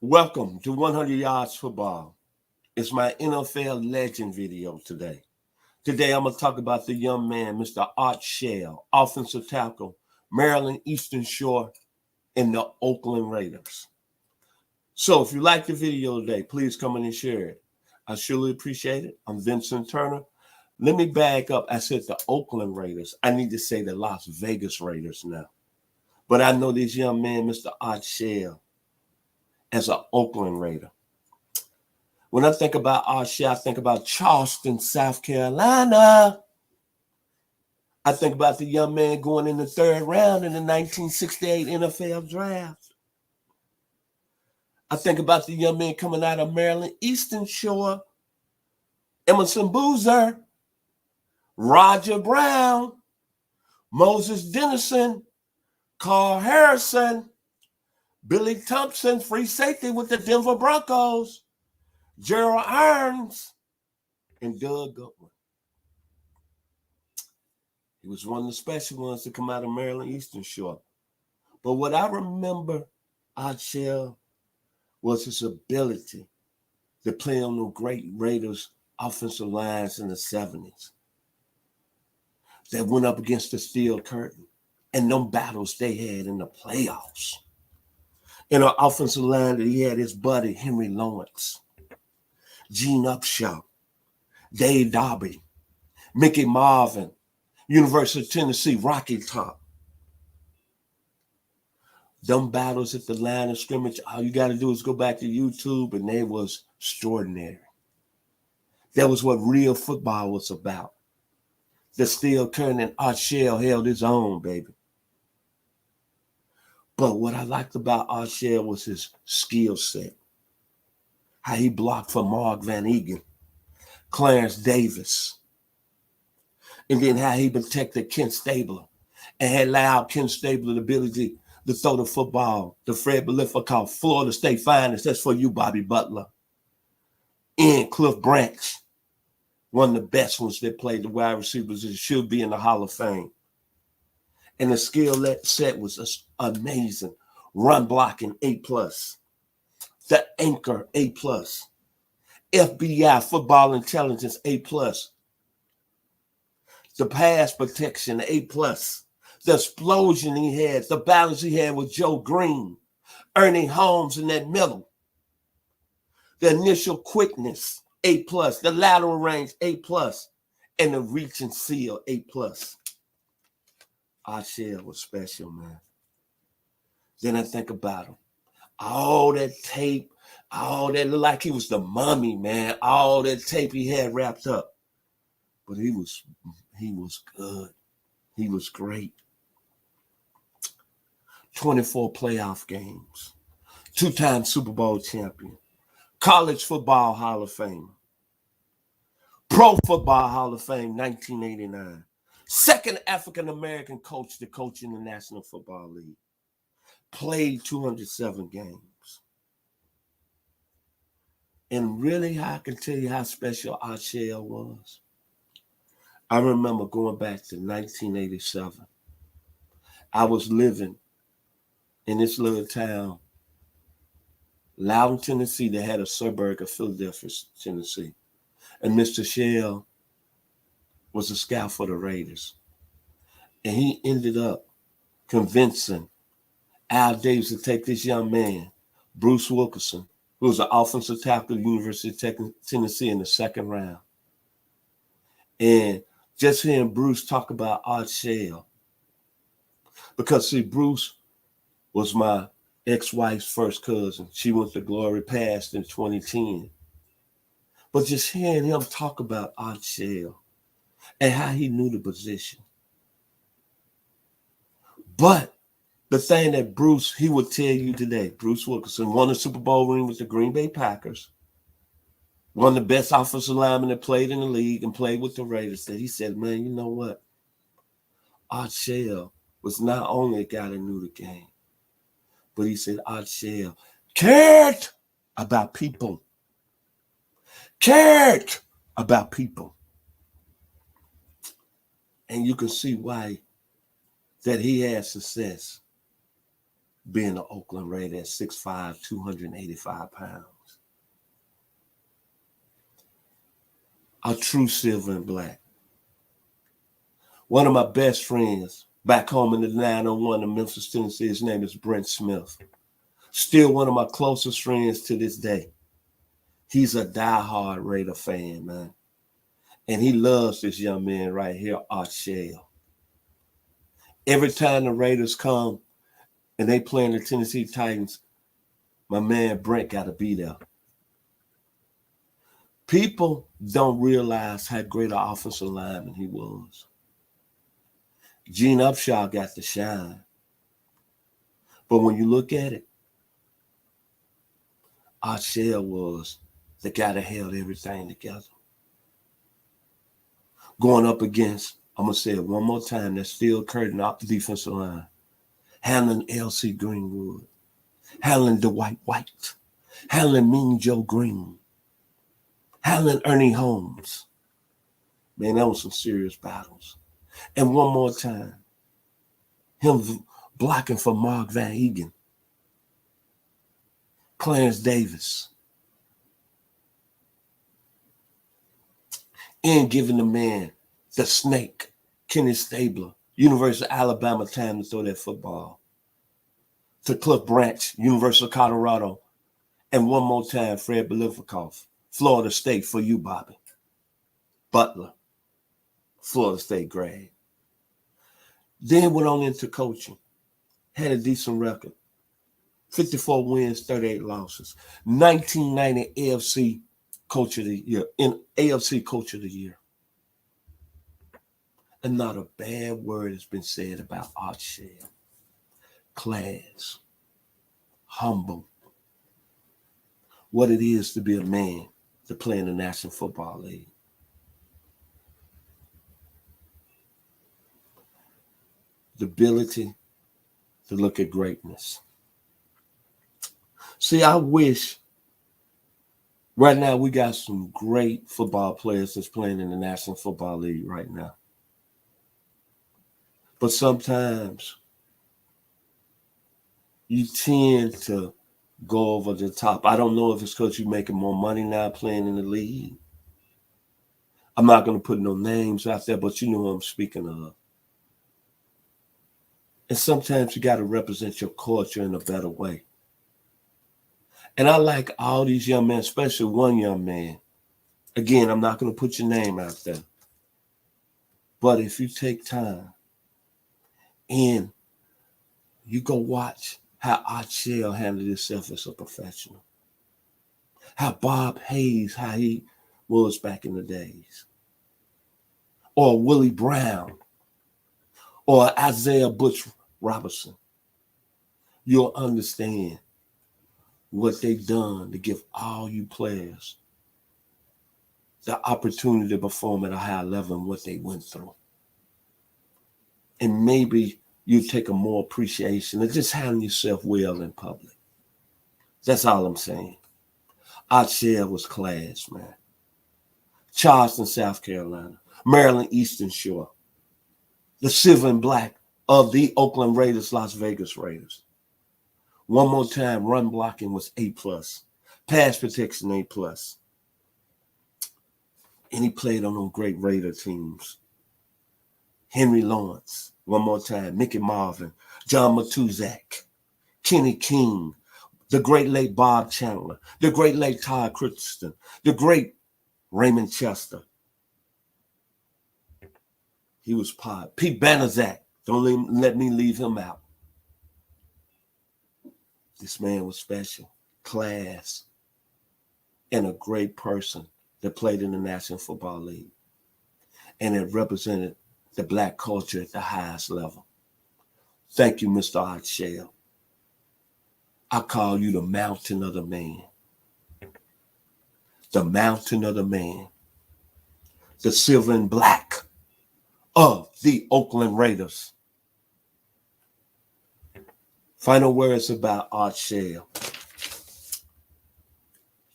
Welcome to 100 Yards Football. It's my NFL legend video today. Today I'm going to talk about the young man, Mr. Art Shell, offensive tackle, Maryland Eastern Shore, and the Oakland Raiders. So if you like the video today, please come in and share it. I surely appreciate it. I'm Vincent Turner. Let me back up. I said the Oakland Raiders. I need to say the Las Vegas Raiders now. But I know this young man, Mr. Art Shell, as an Oakland Raider. When I think about Art Shell, I think about Charleston, South Carolina. I think about the young man going in the third round in the 1968 NFL draft. I think about the young man coming out of Maryland Eastern Shore, Emerson Boozer, Roger Brown, Moses Dennison, Carl Harrison, Billy Thompson, free safety with the Denver Broncos, Gerald Irons, and Doug Goodwin. He was one of the special ones to come out of Maryland Eastern Shore. But what I remember Art Shell was his ability to play on the great Raiders offensive lines in the 70s that went up against the steel curtain and them battles they had in the playoffs. In an offensive line that he had his buddy, Henry Lawrence, Gene Upshaw, Dave Darby, Mickey Marvin, University of Tennessee, Rocky Top. Them battles at the line of scrimmage, all you got to do is go back to YouTube, and they was extraordinary. That was what real football was about. The steel curtain and Art Shell held his own, baby. But what I liked about Art Shell was his skill set. How he blocked for Mark Van Egan, Clarence Davis, and then how he protected Ken Stabler and had allowed Ken Stabler the ability to throw the football. The Fred Beliffa called Florida State Finest. That's for you, Bobby Butler. And Cliff Branch, one of the best ones that played the wide receivers that should be in the Hall of Fame. And the skill set was amazing. Run blocking, A+. The anchor, A+. FBI, football intelligence, A+. The pass protection, A+. The explosion he had, the balance he had with Joe Green, Ernie Holmes in that middle. The initial quickness, A+. The lateral range, A+. And the reach and seal, A+. Art Shell was special, man. Then I think about him. All that tape, all that looked like he was the mummy, man. All that tape he had wrapped up. But he was good. He was great. 24 playoff games. 2-time Super Bowl champion. College Football Hall of Fame. Pro Football Hall of Fame, 1989. Second African-American coach to coach in the National Football League. Played 207 games. And really, I can tell you how special Art Shell was. I remember going back to 1987. I was living in this little town, Loudon, Tennessee, that had a suburb of Philadelphia, Tennessee. And Mr. Shell was a scout for the Raiders. And he ended up convincing Al Davis to take this young man, Bruce Wilkerson, who was an offensive tackle at the University of Tennessee, in the second round. And just hearing Bruce talk about Art Shell, because see, Bruce was my ex-wife's first cousin. She went to Glory Past in 2010. But just hearing him talk about Art Shell and how he knew the position. But the thing that Bruce, he would tell you today, Bruce Wilkerson won a Super Bowl ring with the Green Bay Packers, one of the best offensive linemen that played in the league and played with the Raiders, that he said, man, you know what? Art Shell was not only a guy that knew the game, but he said Art Shell cared about people. Cared about people. And you can see why that he had success. being an Oakland Raider at 6'5", 285 pounds. A true silver and black. One of my best friends back home in the 901 in Memphis, Tennessee, his name is Brent Smith. Still one of my closest friends to this day. He's a diehard Raider fan, man. And he loves this young man right here, Art Shell. Every time the Raiders come and they playing the Tennessee Titans, my man Brent got to be there. People don't realize how great an offensive lineman he was. Gene Upshaw got the shine. But when you look at it, Art Shell was the guy that held everything together. Going up against, I'm going to say it one more time, that Steel Curtain off the defensive line. Handling L.C. Greenwood. Handling Dwight White. Handling Mean Joe Green. Handling Ernie Holmes. Man, that was some serious battles. And one more time, him blocking for Mark Van Egan. Clarence Davis. And giving the man, the snake, Kenny Stabler, University of Alabama, time to throw that football. To Cliff Branch, University of Colorado. And one more time, Fred Biletnikoff, Florida State, for you, Bobby. Butler, Florida State grad. Then went on into coaching. Had a decent record. 54 wins, 38 losses. 1990 AFC Coach of the Year. In AFC Coach of the Year. And not a bad word has been said about Art Shell. Class. Humble. What it is to be a man to play in the National Football League. The ability to look at greatness. See, I wish right now we got some great football players that's playing in the National Football League right now. But sometimes you tend to go over the top. I don't know if it's because you're making more money now playing in the league. I'm not going to put no names out there, but you know who I'm speaking of. And sometimes you got to represent your culture in a better way. And I like all these young men, especially one young man. Again, I'm not going to put your name out there. But if you take time and you go watch how Art Shell handled himself as a professional. How Bob Hayes, how he was back in the days. Or Willie Brown. Or Isaiah Butch Robertson. You'll understand what they've done to give all you players the opportunity to perform at a high level and what they went through. And maybe you take a more appreciation of just handling yourself well in public. That's all I'm saying. Art Shell was class, man. Charleston, South Carolina. Maryland Eastern Shore. The silver and black of the Oakland Raiders, Las Vegas Raiders. One more time, run blocking was A+. Pass protection A+. And he played on those great Raider teams. Henry Lawrence, one more time, Mickey Marvin, John Matuzak, Kenny King, the great late Bob Chandler, the great late Todd Christensen, the great Raymond Chester. He was part. Pete Banaszak, don't let me leave him out. This man was special, class, and a great person that played in the National Football League. And it represented the black culture at the highest level. Thank you, Mr. Art Shell. I call you the mountain of the man. The mountain of the man. The silver and black of the Oakland Raiders. Final words about Art Shell.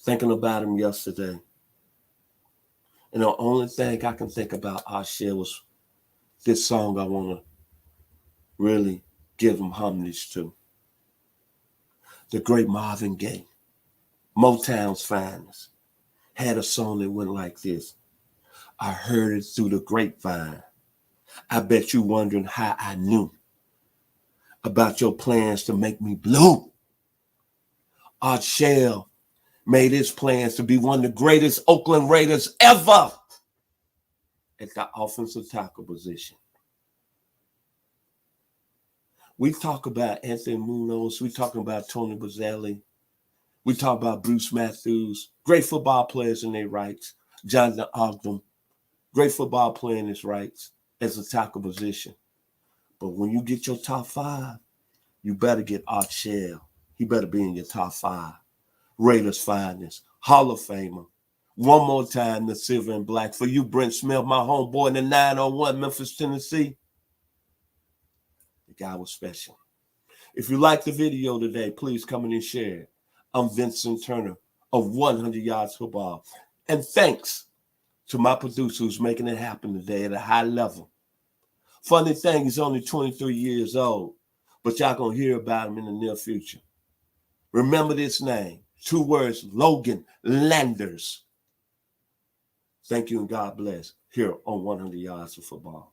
Thinking about him yesterday. And the only thing I can think about Art Shell was this song I want to really give him homage to. the great Marvin Gaye, Motown's finest, had a song that went like this. I heard it through the grapevine. I bet you wondering how I knew about your plans to make me blue. Art Shell made his plans to be one of the greatest Oakland Raiders ever at the offensive tackle position. We talk about Anthony Munoz. We talking about Tony Boselli. We talk about Bruce Matthews. Great football players in their rights. Jonathan Ogden. Great football player in his rights as a tackle position. But when you get your top five, you better get Art Shell. He better be in your top five. Raiders finest, Hall of Famer. One more time, the silver and black. For you, Brent Smith, my homeboy in the 901, Memphis, Tennessee. The guy was special. If you like the video today, please come in and share it. I'm Vincent Turner of 100 Yards Football. And thanks to my producer who's making it happen today at a high level. Funny thing, he's only 23 years old, but y'all gonna hear about him in the near future. Remember this name, 2 words, Logan Landers. Thank you and God bless here on 100 Yards of Football.